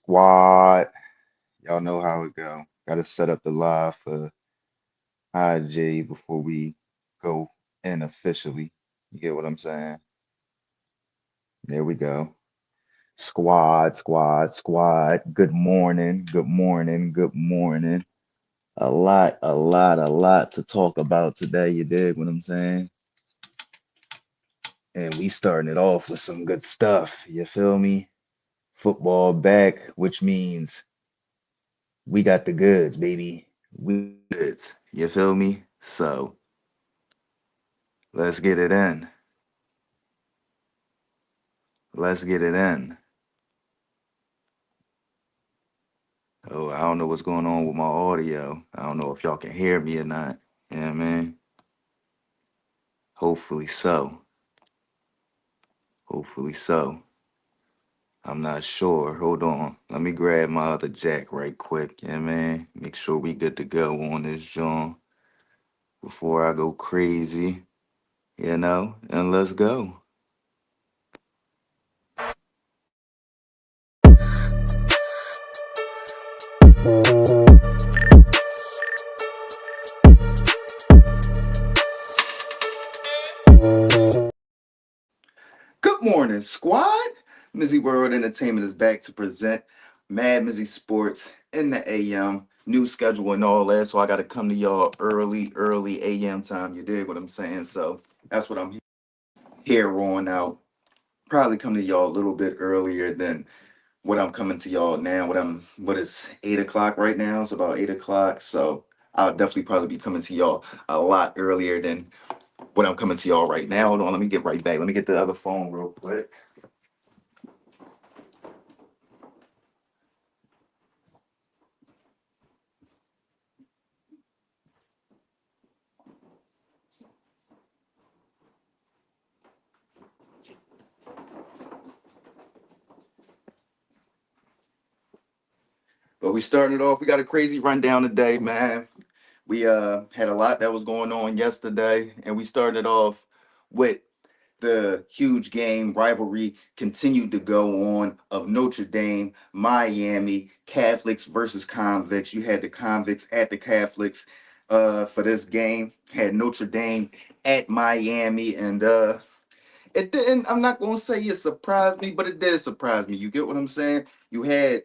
Squad. Y'all know how it go. Gotta set up the live for IJ before we go in officially. You get what I'm saying? There we go. Squad. Good morning, good morning, good morning. A lot to talk about today. You dig what I'm saying? And we starting it off with some good stuff. You feel me? Football back, which means we got the goods, baby. We got the goods. You feel me? So let's get it in. Let's get it in. Oh, I don't know what's going on with my audio. I don't know if y'all can hear me or not. Yeah, man. Hopefully so. Hopefully so. I'm not sure. Hold on. Let me grab my other jack right quick. Yeah, man. Make sure we good to go on this John before I go crazy. And let's go. Good morning, squad. MizzyWorld Entertainment is back to present MadMizzy Sports in the AM. New schedule and all that, so I got to come to y'all early AM time. You dig what I'm saying? So that's what I'm here on out. Probably come to y'all a little bit earlier than what I'm coming to y'all now. What is 8 o'clock right now? It's about 8 o'clock. So I'll definitely probably be coming to y'all a lot earlier than what I'm coming to y'all right now. Hold on, let me get right back. Let me get the other phone real quick. But we starting it off. We got a crazy rundown today, man. We had a lot that was going on yesterday, and we started off with the huge game rivalry continued to go on of Notre Dame, Miami, Catholics versus convicts. You had the convicts at the Catholics for this game, had Notre Dame at Miami, and it didn't. I'm not gonna say it surprised me, but it did surprise me. You get what I'm saying? You had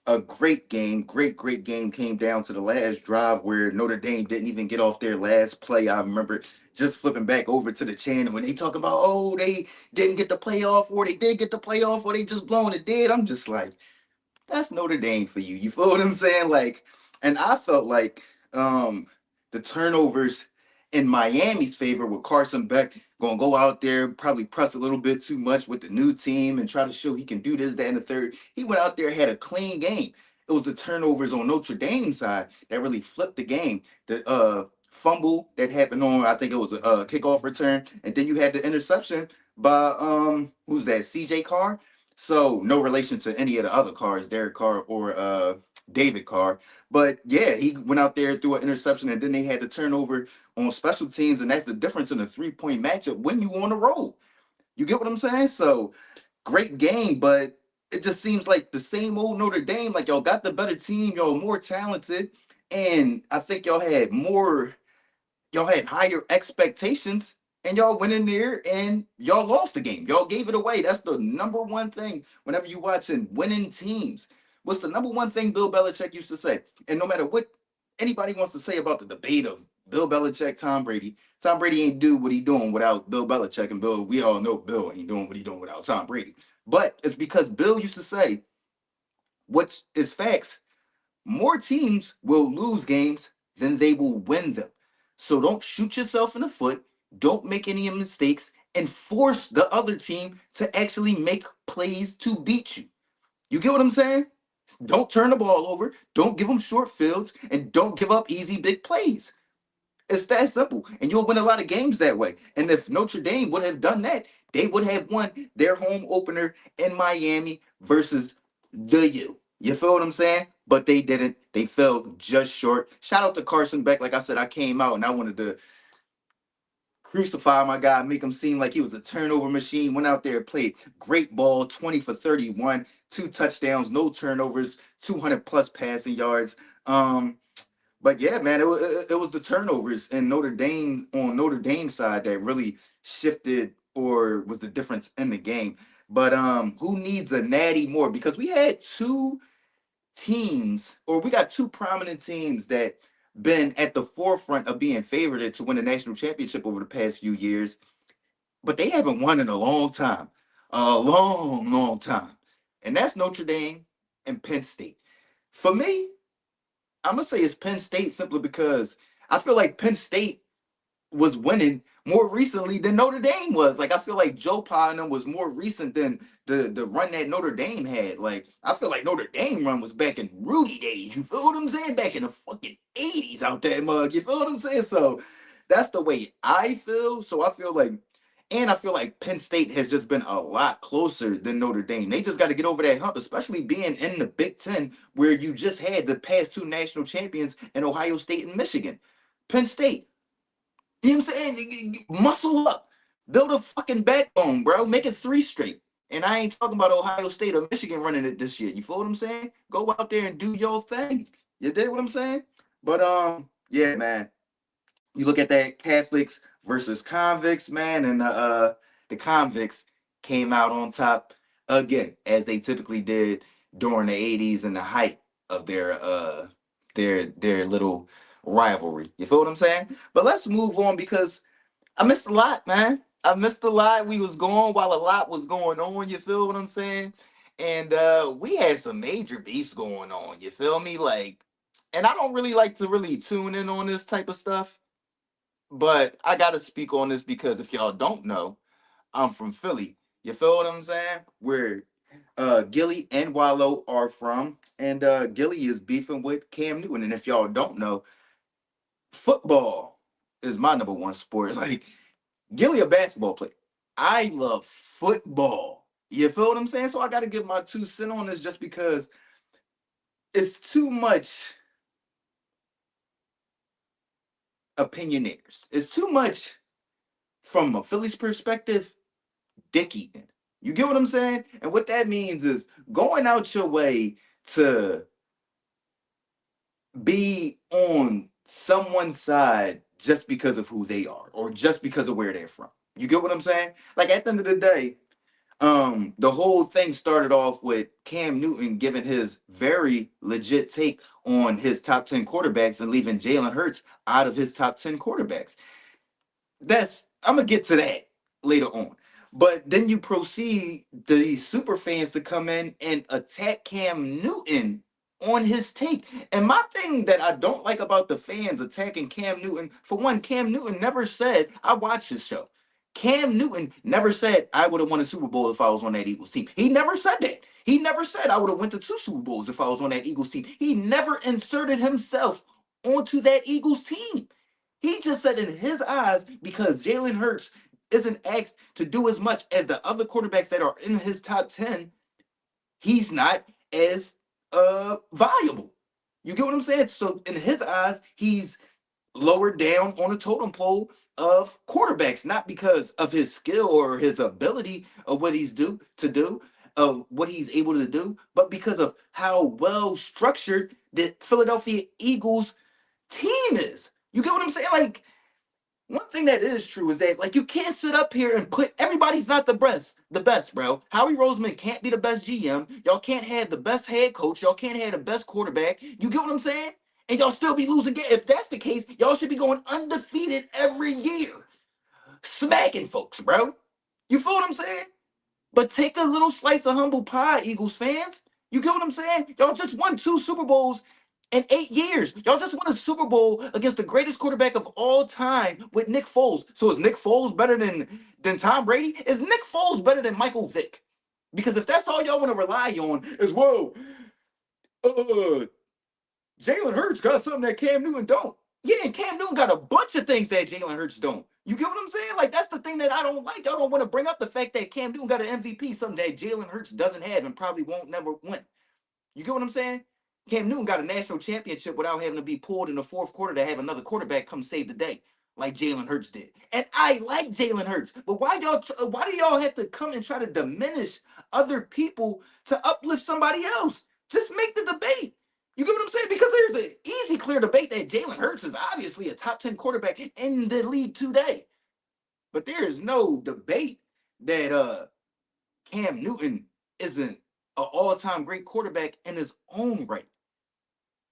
a great game, great game. Came down to the last drive where Notre Dame didn't even get off their last play. I remember just flipping back over to the channel when they talk about, oh, they didn't get the playoff, or they did get the playoff, or they just blowing it dead. I'm just like, that's Notre Dame for you. You feel what I'm saying? Like, and I felt like the turnovers in Miami's favor with Carson Beck gonna go out there, probably press a little bit too much with the new team and try to show he can do this, that, and the third. He went out there, had a clean game. It was the turnovers on Notre Dame's side that really flipped the game. The fumble that happened on, I think it was a kickoff return, and then you had the interception by who's that? CJ Carr. So no relation to any of the other cars, Derek Carr or David Carr. But yeah, he went out there threw an interception, and then they had the turnover on special teams, and that's the difference in a 3-point matchup when you on the road. You get what I'm saying? So great game, but it just seems like the same old Notre Dame. Like y'all got the better team, y'all more talented, and I think y'all had higher expectations, and y'all went in there and y'all lost the game. Y'all gave it away. That's the number one thing whenever you watching winning teams. What's the number one thing Bill Belichick used to say? And no matter what anybody wants to say about the debate of Bill Belichick, Tom Brady ain't do what he doing without Bill Belichick. And Bill, we all know Bill ain't doing what he doing without Tom Brady. But it's because Bill used to say, what is facts, more teams will lose games than they will win them. So don't shoot yourself in the foot. Don't make any mistakes and force the other team to actually make plays to beat you. You get what I'm saying? Don't turn the ball over. Don't give them short fields and don't give up easy big plays. It's that simple. And you'll win a lot of games that way. And if Notre Dame would have done that, they would have won their home opener in Miami versus the U. You feel what I'm saying? But they didn't. They fell just short. Shout out to Carson Beck. Like I said, I came out and I wanted to crucify my guy, make him seem like he was a turnover machine. Went out there, played great ball, 20 for 31, 2 touchdowns, no turnovers, 200 plus passing yards. But yeah, man, it was the turnovers in Notre Dame on Notre Dame side that really shifted or was the difference in the game. But who needs a natty more? Because we had two teams, or we got two prominent teams that been at the forefront of being favored to win the national championship over the past few years, but they haven't won in a long time, a long, long time, and that's Notre Dame and Penn State. For me, I'm gonna say it's Penn State simply because I feel like Penn State was winning more recently than Notre Dame was. Like I feel like Joe Pa and them was more recent than the run that Notre Dame had. Like I feel like Notre Dame run was back in Rudy days. You feel what I'm saying? Back in the fucking 80s out that mug. You feel what I'm saying? So that's the way I feel. So I feel like, and I feel like Penn State has just been a lot closer than Notre Dame. They just got to get over that hump, especially being in the Big Ten, where you just had the past two national champions in Ohio State and Michigan. Penn State, you know what I'm saying? Muscle up. Build a fucking backbone, bro. Make it three straight. And I ain't talking about Ohio State or Michigan running it this year. You feel what I'm saying? Go out there and do your thing. You dig what I'm saying? But yeah, man. You look at that Catholics versus convicts, man, and the convicts came out on top again, as they typically did during the 80s and the height of their little rivalry. You feel what I'm saying? But let's move on because I missed a lot, man. I missed a lot. We was gone while a lot was going on. You feel what I'm saying? And we had some major beefs going on. You feel me? Like, and I don't really like to really tune in on this type of stuff, but I gotta speak on this because if y'all don't know, I'm from Philly. You feel what I'm saying? Where Gilly and Wallow are from, and Gilly is beefing with Cam Newton. And if y'all don't know, football is my number one sport. Like Gilly a basketball player. I love football. You feel what I'm saying? So I got to give my 2 cents on this just because it's too much opinionaires. It's too much from a Phillies perspective, dick eating. You get what I'm saying? And what that means is going out your way to be on someone's side just because of who they are or just because of where they're from. You get what I'm saying? Like at the end of the day, the whole thing started off with Cam Newton giving his very legit take on his top 10 quarterbacks and leaving Jalen Hurts out of his top 10 quarterbacks. That's I'm gonna get to that later on. But then you proceed the super fans to come in and attack Cam Newton on his take. And my thing that I don't like about the fans attacking Cam Newton, for one, Cam Newton never said, I watched his show. Cam Newton never said I would have won a Super Bowl if I was on that Eagles team. He never said that. He never said I would have went to 2 Super Bowls if I was on that Eagles team. He never inserted himself onto that Eagles team. He just said in his eyes, because Jalen Hurts isn't asked to do as much as the other quarterbacks that are in his top 10, he's not as valuable. You get what I'm saying? So in his eyes, he's lower down on the totem pole of quarterbacks, not because of his skill or his ability of what he's of what he's able to do, but because of how well structured the Philadelphia Eagles team is. You get what I'm saying? Like, one thing that is true is that like you can't sit up here and put everybody's not the best, bro. Howie Roseman can't be the best GM. Y'all can't have the best head coach. Y'all can't have the best quarterback. You get what I'm saying? And y'all still be losing games. If that's the case, y'all should be going undefeated every year, smacking folks, bro. You feel what I'm saying? But take a little slice of humble pie, Eagles fans. You get what I'm saying? Y'all just won 2 Super Bowls in 8 years. Y'all just won a Super Bowl against the greatest quarterback of all time with Nick Foles. So is Nick Foles better than Tom Brady? Is Nick Foles better than Michael Vick? Because if that's all y'all want to rely on is, whoa, uh, Jalen Hurts got something that Cam Newton don't. Yeah, and Cam Newton got a bunch of things that Jalen Hurts don't. You get what I'm saying? Like, that's the thing that I don't like. Y'all don't want to bring up the fact that Cam Newton got an MVP, something that Jalen Hurts doesn't have and probably won't never win. You get what I'm saying? Cam Newton got a national championship without having to be pulled in the fourth quarter to have another quarterback come save the day. like Jalen Hurts did. And I like Jalen Hurts. But why do y'all have to come and try to diminish other people to uplift somebody else? Just make the debate. You get what I'm saying? Because there's an easy, clear debate that Jalen Hurts is obviously a top 10 quarterback in the league today. But there is no debate that Cam Newton isn't an all-time great quarterback in his own right,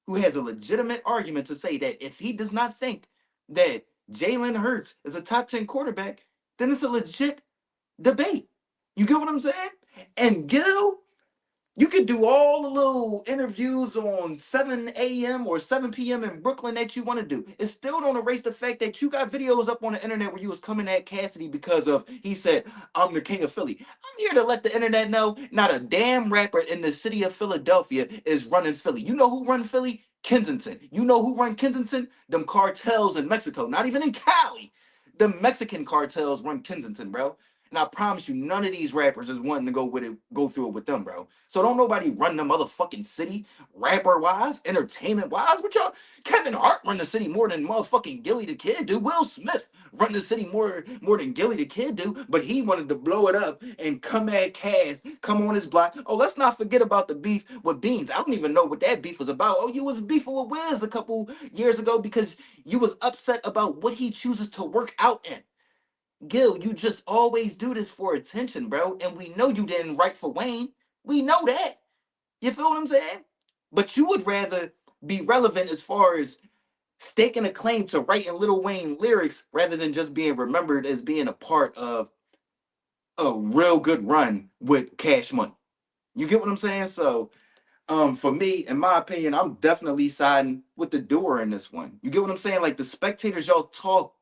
who has a legitimate argument to say that if he does not think that Jalen Hurts is a top 10 quarterback, then it's a legit debate. You get what I'm saying? And Gil, you could do all the little interviews on 7 a.m. or 7 p.m. in Brooklyn that you want to do. It still don't erase the fact that you got videos up on the internet where you was coming at Cassidy because of, he said, I'm the king of Philly. I'm here to let the internet know not a damn rapper in the city of Philadelphia is running Philly. You know who run Philly? Kensington. You know who run Kensington? Them cartels in Mexico. Not even in Cali. The Mexican cartels run Kensington, bro. And I promise you, none of these rappers is wanting to go through it with them, bro. So don't nobody run the motherfucking city, rapper wise, entertainment wise. What y'all? Kevin Hart run the city more than motherfucking Gilly the Kid do. Will Smith run the city more than Gilly the Kid do. But he wanted to blow it up and come at Cass, come on his block. Oh, let's not forget about the beef with Beans. I don't even know what that beef was about. Oh, you was beefing with Wiz a couple years ago because you was upset about what he chooses to work out in. Gil, you just always do this for attention, bro. And we know you didn't write for Wayne. We know that. You feel what I'm saying? But you would rather be relevant as far as staking a claim to writing Lil Wayne lyrics rather than just being remembered as being a part of a real good run with Cash Money. You get what I'm saying? So for me, in my opinion, I'm definitely siding with the doer in this one. You get what I'm saying? Like the spectators, y'all talk.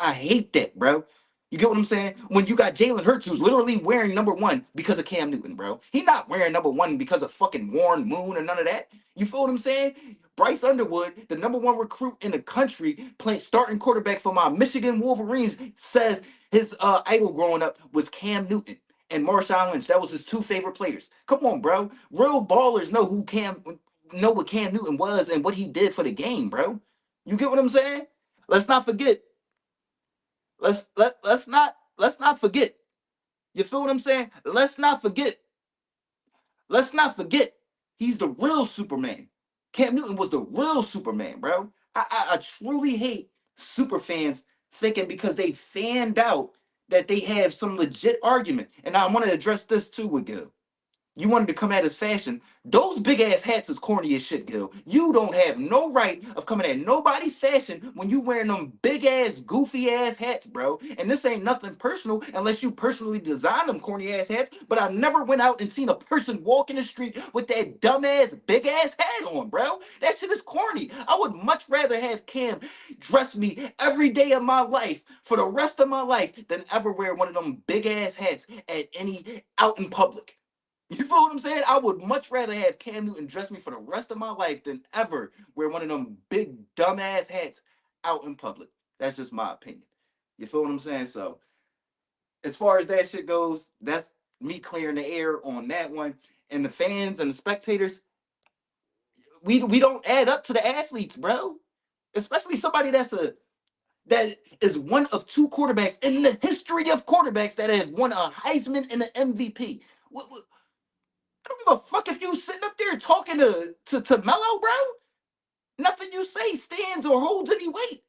I hate that, bro. You get what I'm saying? When you got Jalen Hurts, who's literally wearing number one because of Cam Newton, bro. He not wearing number one because of fucking Warren Moon or none of that. You feel what I'm saying? Bryce Underwood, the number one recruit in the country, playing starting quarterback for my Michigan Wolverines, says his idol growing up was Cam Newton and Marshawn Lynch. That was his two favorite players. Come on, bro. Real ballers know what Cam Newton was and what he did for the game, bro. You get what I'm saying? Let's not forget. Let's not forget. You feel what I'm saying? Let's not forget. He's the real Superman. Cam Newton was the real Superman, bro. I truly hate super fans thinking because they fanned out that they have some legit argument. And I want to address this too with Gil. You wanted to come at his fashion. Those big ass hats is corny as shit, Gil. You don't have no right of coming at nobody's fashion when you wearing them big ass, goofy ass hats, bro. And this ain't nothing personal unless you personally designed them corny ass hats. But I never went out and seen a person walk in the street with that dumb ass, big ass hat on, bro. That shit is corny. I would much rather have Cam dress me every day of my life for the rest of my life than ever wear one of them big ass hats at any out in public. You feel what I'm saying? I would much rather have Cam Newton dress me for the rest of my life than ever wear one of them big dumbass hats out in public. That's just my opinion. You feel what I'm saying? So as far as that shit goes, that's me clearing the air on that one. And the fans and the spectators, we don't add up to the athletes, bro. Especially somebody that is one of two quarterbacks in the history of quarterbacks that have won a Heisman and an MVP. I don't give a fuck if you sitting up there talking to Mello, bro. Nothing you say stands or holds any weight.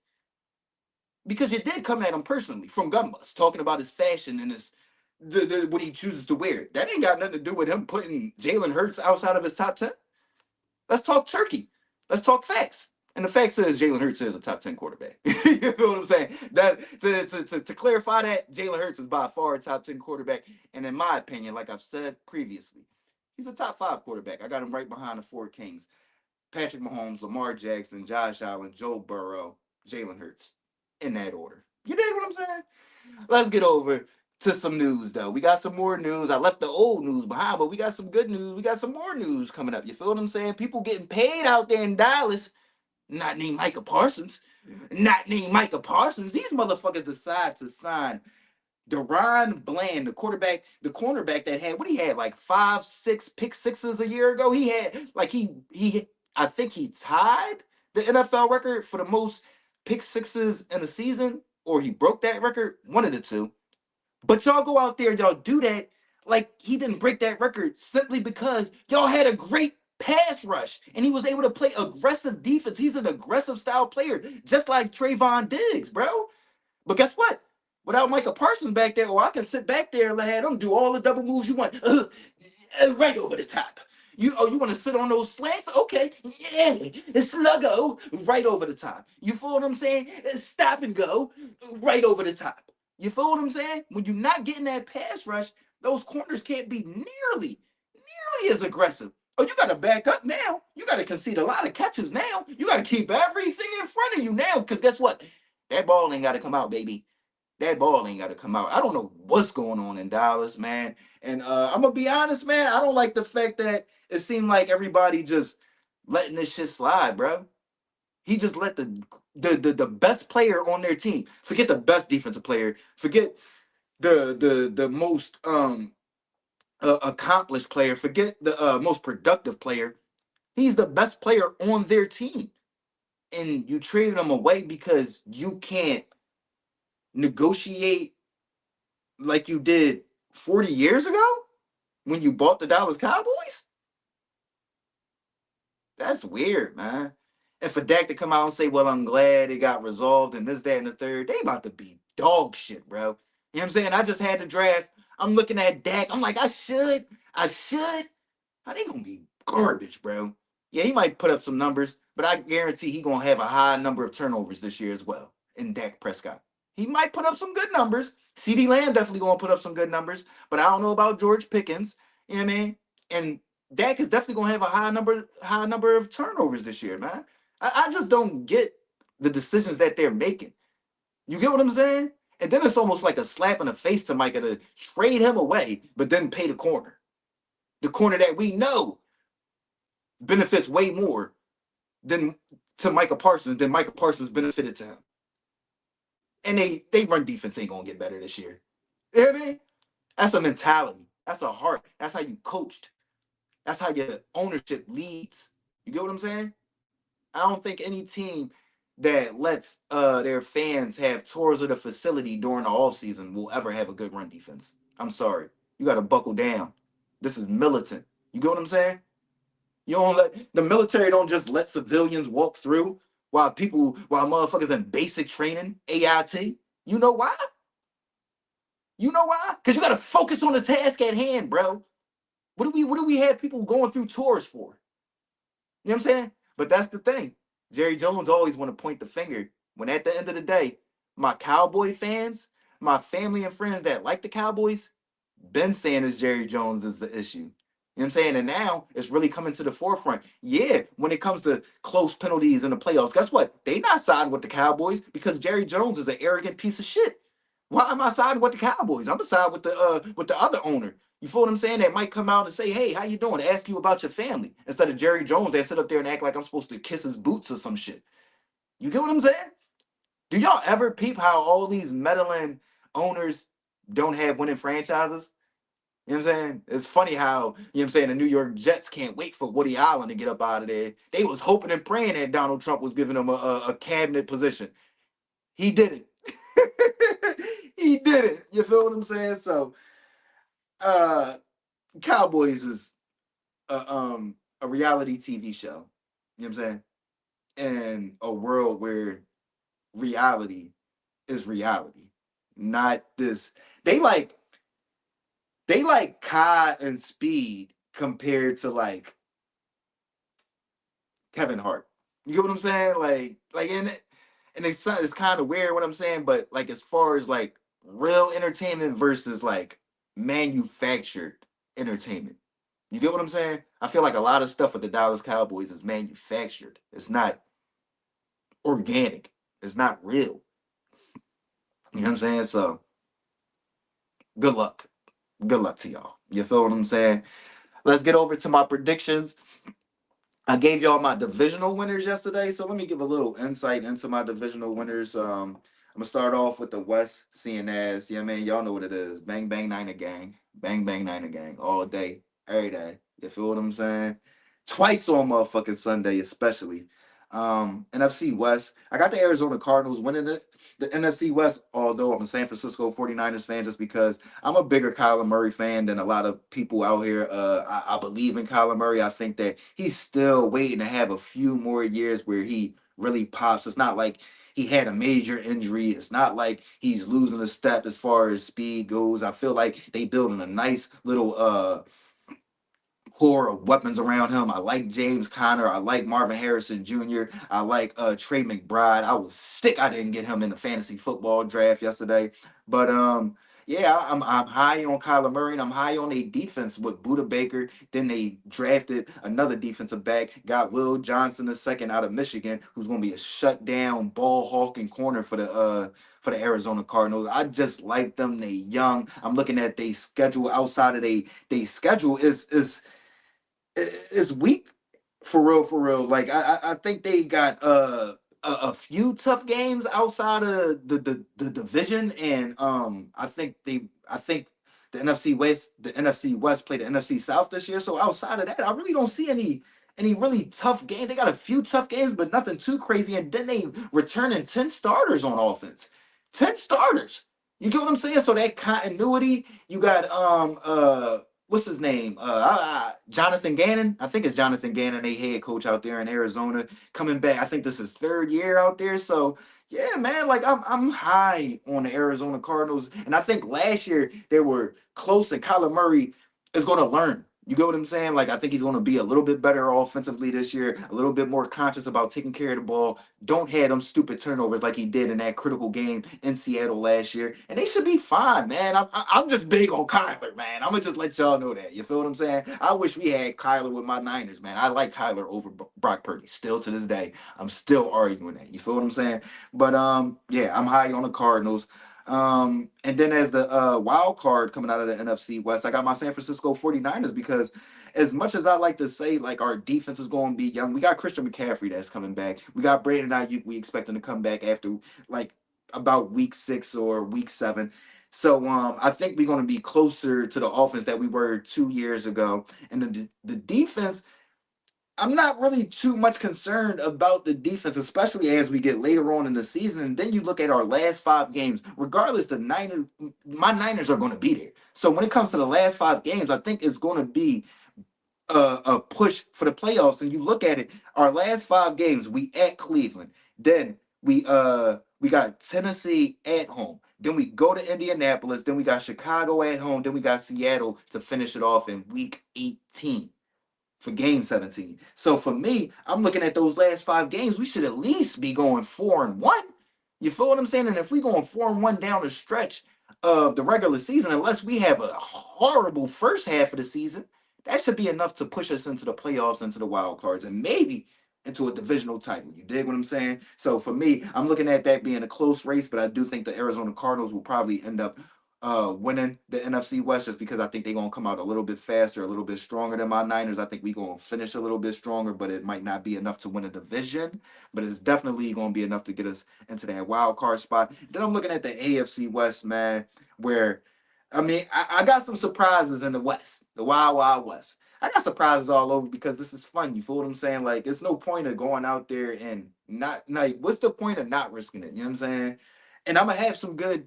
Because you did come at him personally from Gunbus, talking about his fashion and what he chooses to wear. That ain't got nothing to do with him putting Jalen Hurts outside of his top 10. Let's talk turkey. Let's talk facts. And the fact is Jalen Hurts is a top 10 quarterback. You feel what I'm saying? That to clarify that, Jalen Hurts is by far a top 10 quarterback. And in my opinion, like I've said previously, he's a top 5 quarterback. I got him right behind the four kings. Patrick Mahomes, Lamar Jackson, Josh Allen, Joe Burrow, Jalen Hurts. In that order. You dig what I'm saying? Let's get over to some news, though. We got some more news. I left the old news behind, but we got some good news. We got some more news coming up. You feel what I'm saying? People getting paid out there in Dallas. Not named Micah Parsons. Not named Micah Parsons. These motherfuckers decide to sign Deron Bland, the cornerback that had what he had like 5, 6 pick sixes a year ago. He had like he I think he tied the NFL record for the most pick sixes in a season, or he broke that record, one of the two. But y'all go out there, y'all do that like he didn't break that record simply because y'all had a great pass rush and he was able to play aggressive defense. He's an aggressive style player, just like Trayvon Diggs, bro. But guess what? Without Micah Parsons back there, or I can sit back there and let him do all the double moves you want. Right over the top. You want to sit on those slants? Okay, yeah, it's sluggo right over the top. You feel what I'm saying? It's stop and go right over the top. You feel what I'm saying? When you're not getting that pass rush, those corners can't be nearly as aggressive. Oh, you got to back up now. You got to concede a lot of catches now. You got to keep everything in front of you now, because guess what? That ball ain't got to come out, baby. That ball ain't got to come out. I don't know what's going on in Dallas, man. And I'm gonna be honest, man. I don't like the fact that it seemed like everybody just letting this shit slide, bro. He just let the best player on their team, forget the best defensive player, forget the most accomplished player, forget the most productive player. He's the best player on their team, and you traded him away because you can't negotiate like you did 40 years ago when you bought the Dallas Cowboys? That's weird, man. And for Dak to come out and say, well, I'm glad it got resolved and this, that, and the third, they about to be dog shit, bro. You know what I'm saying? I just had the draft. I'm looking at Dak. I'm like, I should. How they gonna be garbage, bro? Yeah, he might put up some numbers, but I guarantee he gonna have a high number of turnovers this year as well in Dak Prescott. He might put up some good numbers. CD Lamb definitely gonna put up some good numbers, but I don't know about George Pickens. You know what I mean? And Dak is definitely gonna have a high number of turnovers this year, man. I just don't get the decisions that they're making. You get what I'm saying? And then it's almost like a slap in the face to Micah to trade him away, but then pay the corner. The corner that we know benefits way more than to Micah Parsons than Micah Parsons benefited to him. And they run defense ain't gonna get better this year. You know what I mean? That's a mentality. That's a heart. That's how you coached. That's how your ownership leads. You get what I'm saying? I don't think any team that lets their fans have tours of the facility during the offseason will ever have a good run defense. I'm sorry. You got to buckle down. This is militant. You get what I'm saying? You don't let the military don't just let civilians walk through while motherfuckers in basic training, AIT. You know why? You know why? Because you got to focus on the task at hand, bro. What do we have people going through tours for? You know what I'm saying? But that's the thing. Jerry Jones always want to point the finger. When at the end of the day, my Cowboy fans, my family and friends that like the Cowboys, been saying is Jerry Jones is the issue. You know what I'm saying? And now it's really coming to the forefront. Yeah, when it comes to close penalties in the playoffs, guess what? They not siding with the Cowboys because Jerry Jones is an arrogant piece of shit. Why am I siding with the Cowboys? I'm gonna side with the other owner. You feel what I'm saying? That might come out and say, "Hey, how you doing?" Ask you about your family instead of Jerry Jones that sit up there and act like I'm supposed to kiss his boots or some shit. You get what I'm saying? Do y'all ever peep how all these meddling owners don't have winning franchises? You know what I'm saying? It's funny how, you know what I'm saying, the New York Jets can't wait for Woody Allen to get up out of there. They was hoping and praying that Donald Trump was giving them a cabinet position. He didn't. He didn't. You feel what I'm saying? So, uh, Cowboys is a reality TV show. You know what I'm saying? In a world where reality is reality, not this. They like they like Kai and Speed compared to like Kevin Hart. You get what I'm saying? And it's kind of weird what I'm saying, but like as far as like real entertainment versus like manufactured entertainment. You get what I'm saying? I feel like a lot of stuff with the Dallas Cowboys is manufactured. It's not organic. It's not real. You know what I'm saying? So good luck. Good luck to y'all. You feel what I'm saying? Let's get over to my predictions. I gave y'all my divisional winners yesterday, so let me give a little insight into my divisional winners. I'm gonna start off with the West, seeing as yeah, man, y'all know what it is. Bang bang Niner gang, bang bang Niner gang, all day, every day. You feel what I'm saying? Twice on motherfucking Sunday, especially. NFC West. I got the Arizona Cardinals winning it. The NFC West, although I'm a San Francisco 49ers fan just because I'm a bigger Kyler Murray fan than a lot of people out here. I believe in Kyler Murray. I think that he's still waiting to have a few more years where he really pops. It's not like he had a major injury. It's not like he's losing a step as far as speed goes. I feel like they building a nice little core of weapons around him. I like James Conner. I like Marvin Harrison Jr. I like Trey McBride. I was sick I didn't get him in the fantasy football draft yesterday. But yeah, I'm high on Kyler Murray and I'm high on a defense with Buda Baker. Then they drafted another defensive back, got Will Johnson the second out of Michigan, who's gonna be a shutdown ball hawking corner for the Arizona Cardinals. I just like them. They young. I'm looking at they schedule outside of they schedule is weak for real, for real. Like I think they got a few tough games outside of the division, and I think the NFC West played the NFC South this year. So outside of that, I really don't see any really tough games. They got a few tough games, but nothing too crazy. And then they returning 10 starters on offense. 10 starters. You get what I'm saying? So that continuity, you got what's his name? Jonathan Gannon. I think it's Jonathan Gannon, they head coach out there in Arizona, coming back. I think this is third year out there. So yeah, man, like I'm high on the Arizona Cardinals, and I think last year they were close, and Kyler Murray is going to learn. You get what I'm saying? Like I think he's going to be a little bit better offensively this year, a little bit more conscious about taking care of the ball. Don't have them stupid turnovers like he did in that critical game in Seattle last year, and they should be fine, man. I'm just big on Kyler, man. I'm gonna just let y'all know that. You feel what I'm saying? I wish we had Kyler with my Niners, man. I like Kyler over Brock Purdy still to this day. I'm still arguing that. You feel what I'm saying? But yeah, I'm high on the Cardinals. And then as the wild card coming out of the NFC West, I got my San Francisco 49ers because as much as I like to say like our defense is going to be young, we got Christian McCaffrey that's coming back. We got Brandon Ayuk, we expect him to come back after like about week 6 or week 7. So I think we're going to be closer to the offense that we were 2 years ago. And the defense, I'm not really too much concerned about the defense, especially as we get later on in the season. And then you look at our last 5 games, regardless, my Niners are going to be there. So when it comes to the last 5 games, I think it's going to be a push for the playoffs. And you look at it, our last 5 games, we at Cleveland, then we got Tennessee at home. Then we go to Indianapolis. Then we got Chicago at home. Then we got Seattle to finish it off in week 18 for game 17. So for me, I'm looking at those last 5 games. We should at least be going 4-1. You feel what I'm saying? And if we going 4-1 down the stretch of the regular season, unless we have a horrible first half of the season, that should be enough to push us into the playoffs, into the wild cards, and maybe into a divisional title. You dig what I'm saying? So for me, I'm looking at that being a close race, but I do think the Arizona Cardinals will probably end up winning the NFC West just because I think they're gonna come out a little bit faster, a little bit stronger than my Niners. I think we're gonna finish a little bit stronger, but it might not be enough to win a division. But it's definitely gonna be enough to get us into that wild card spot. Then I'm looking at the AFC West, man, where I mean I got some surprises in the West, the Wild Wild West. I got surprises all over because this is fun. You feel what I'm saying? Like it's no point of going out there and not like what's the point of not risking it? You know what I'm saying? And I'm gonna have some good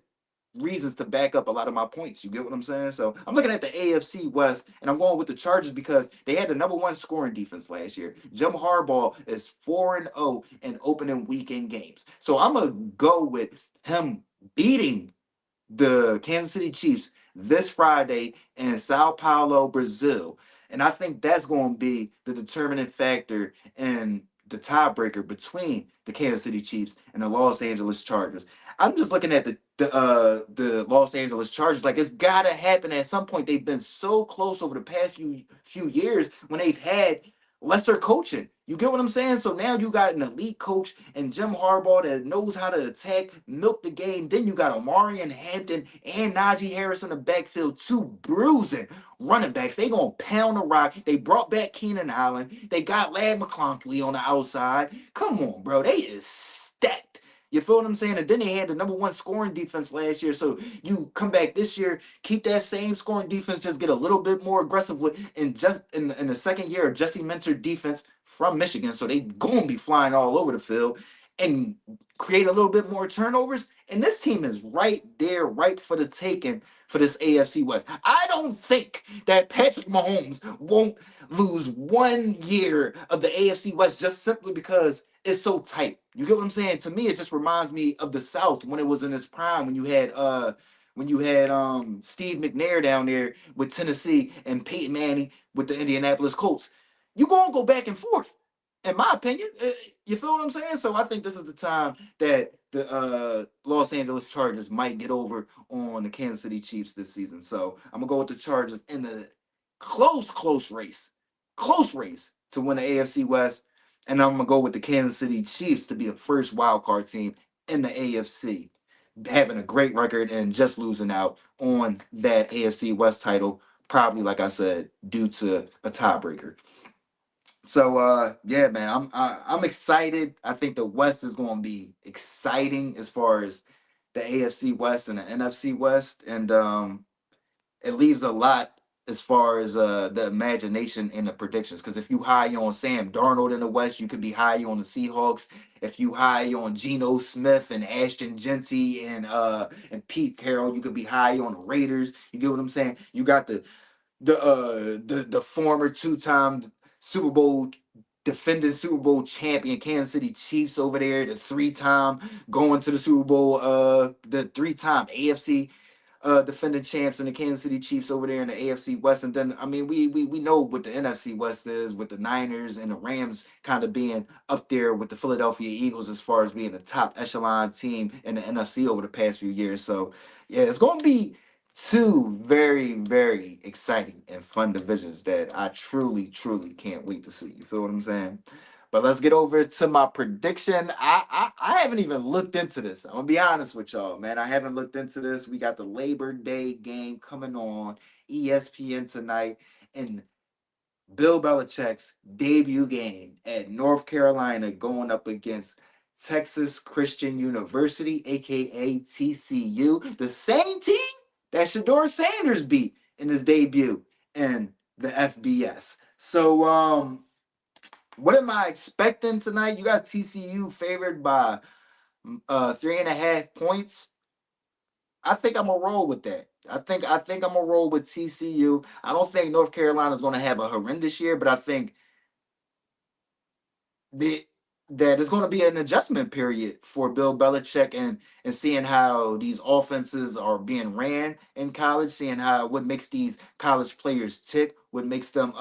reasons to back up a lot of my points. You get what I'm saying? So I'm looking at the AFC West, and I'm going with the Chargers because they had the #1 scoring defense last year. Jim Harbaugh is 4-0 in opening weekend games. So I'm gonna go with him beating the Kansas City Chiefs this Friday in Sao Paulo, Brazil. And I think that's going to be the determining factor in the tiebreaker between the Kansas City Chiefs and the Los Angeles Chargers. I'm just looking at the Los Angeles Chargers like it's got to happen at some point. They've been so close over the past few years when they've had lesser coaching. You get what I'm saying? So now you got an elite coach and Jim Harbaugh that knows how to attack, milk the game. Then you got Amari and Hampton and Najee Harris in the backfield, 2 bruising running backs. They gonna pound the rock. They brought back Keenan Allen. They got Lad McConkey on the outside. Come on, bro. They is stacked. You feel what I'm saying? And then they had the #1 scoring defense last year. So you come back this year, keep that same scoring defense, just get a little bit more aggressive with, and just in the second year of Jesse Minter defense, from Michigan, so they gonna be flying all over the field and create a little bit more turnovers. And this team is right there, right for the taking for this AFC West. I don't think that Patrick Mahomes won't lose 1 year of the AFC West just simply because it's so tight. You get what I'm saying? To me, it just reminds me of the South when it was in its prime, when you had Steve McNair down there with Tennessee and Peyton Manning with the Indianapolis Colts. You gonna go back and forth, in my opinion. You feel what I'm saying? So I think this is the time that the Los Angeles Chargers might get over on the Kansas City Chiefs this season. So I'm gonna go with the Chargers in the close race to win the AFC West, and I'm gonna go with the Kansas City Chiefs to be the first wild card team in the AFC, having a great record and just losing out on that AFC West title, probably like I said, due to a tiebreaker. So yeah, man, I'm excited. I think the West is going to be exciting as far as the AFC West and the NFC West, and it leaves a lot as far as the imagination and the predictions. Because if you high on Sam Darnold in the West, you could be high on the Seahawks. If you high on Geno Smith and Ashton Genty and Pete Carroll, you could be high on the Raiders. You get what I'm saying? You got the former two-time Super Bowl defending Super Bowl champion Kansas City Chiefs over there, the three-time going to the Super Bowl, the three-time AFC defending champs and the Kansas City Chiefs over there in the AFC West. And then I mean we know what the NFC West is with the Niners and the Rams kind of being up there with the Philadelphia Eagles as far as being the top echelon team in the NFC over the past few years. So yeah, it's gonna be two very, very exciting and fun divisions that I truly, truly can't wait to see. You feel what I'm saying? But let's get over to my prediction. I haven't even looked into this. I'm gonna be honest with y'all, man. I haven't looked into this. We got the Labor Day game coming on ESPN tonight, and Bill Belichick's debut game at North Carolina going up against Texas Christian University, aka TCU, the same team that Shador Sanders beat in his debut in the FBS. So what am I expecting tonight? You got TCU favored by 3.5 points. I think I'm gonna roll with that. I think I'm gonna roll with TCU. I don't think North Carolina's gonna have a horrendous year, but I think the that is going to be an adjustment period for Bill Belichick and seeing how these offenses are being ran in college, seeing how what makes these college players tick, what makes them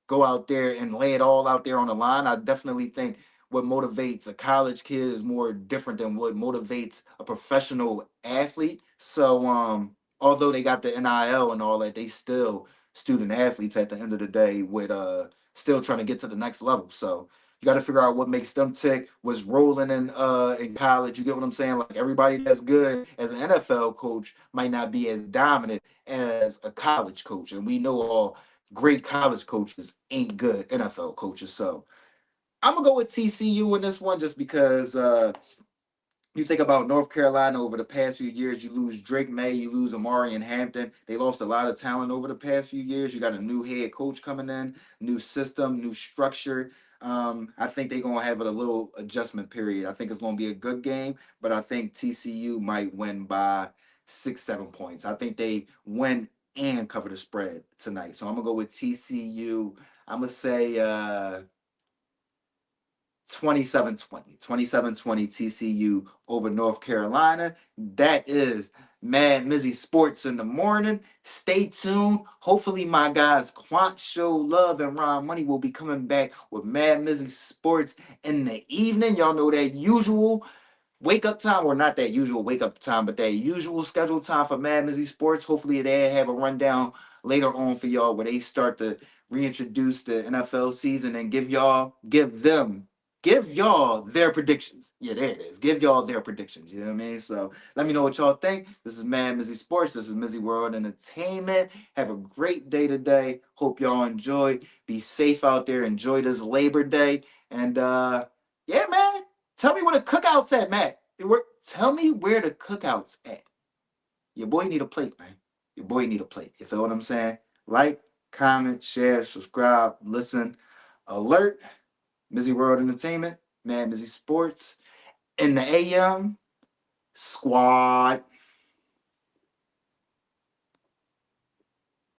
go out there and lay it all out there on the line. I definitely think what motivates a college kid is more different than what motivates a professional athlete. So although they got the NIL and all that, they still student athletes at the end of the day with still trying to get to the next level. So you got to figure out what makes them tick, what's rolling in college. You get what I'm saying? Like everybody that's good as an NFL coach might not be as dominant as a college coach, and we know all great college coaches ain't good NFL coaches. So I'm gonna go with TCU in this one just because you think about North Carolina over the past few years, you lose Drake May, you lose Amari and Hampton. They lost a lot of talent over the past few years. You got a new head coach coming in, new system, new structure. I think they're gonna have a little adjustment period. I think it's gonna be a good game, but I think TCU might win by 6, 7 points. I think they win and cover the spread tonight. So I'm gonna go with TCU. I'm gonna say 27-20 TCU over North Carolina. That is MadMizzy Sports in the morning. Stay tuned. Hopefully, my guys Quant Show Love and Ron Money will be coming back with MadMizzy Sports in the evening. Y'all know that usual wake up time, or not that usual wake up time, but that usual scheduled time for MadMizzy Sports. Hopefully, they have a rundown later on for y'all where they start to reintroduce the NFL season and give y'all their predictions. Yeah, there it is. Give y'all their predictions. You know what I mean? So let me know what y'all think. This is MadMizzy Sports. This is MizzyWorld Entertainment. Have a great day today. Hope y'all enjoy. Be safe out there. Enjoy this Labor Day. And yeah, man. Tell me where the cookouts at, Matt. Tell me where the cookouts at. Your boy need a plate, man. Your boy need a plate. You feel what I'm saying? Like, comment, share, subscribe, listen, alert. MizzyWorld Entertainment, MadMizzy Sports. In the AM, Squad.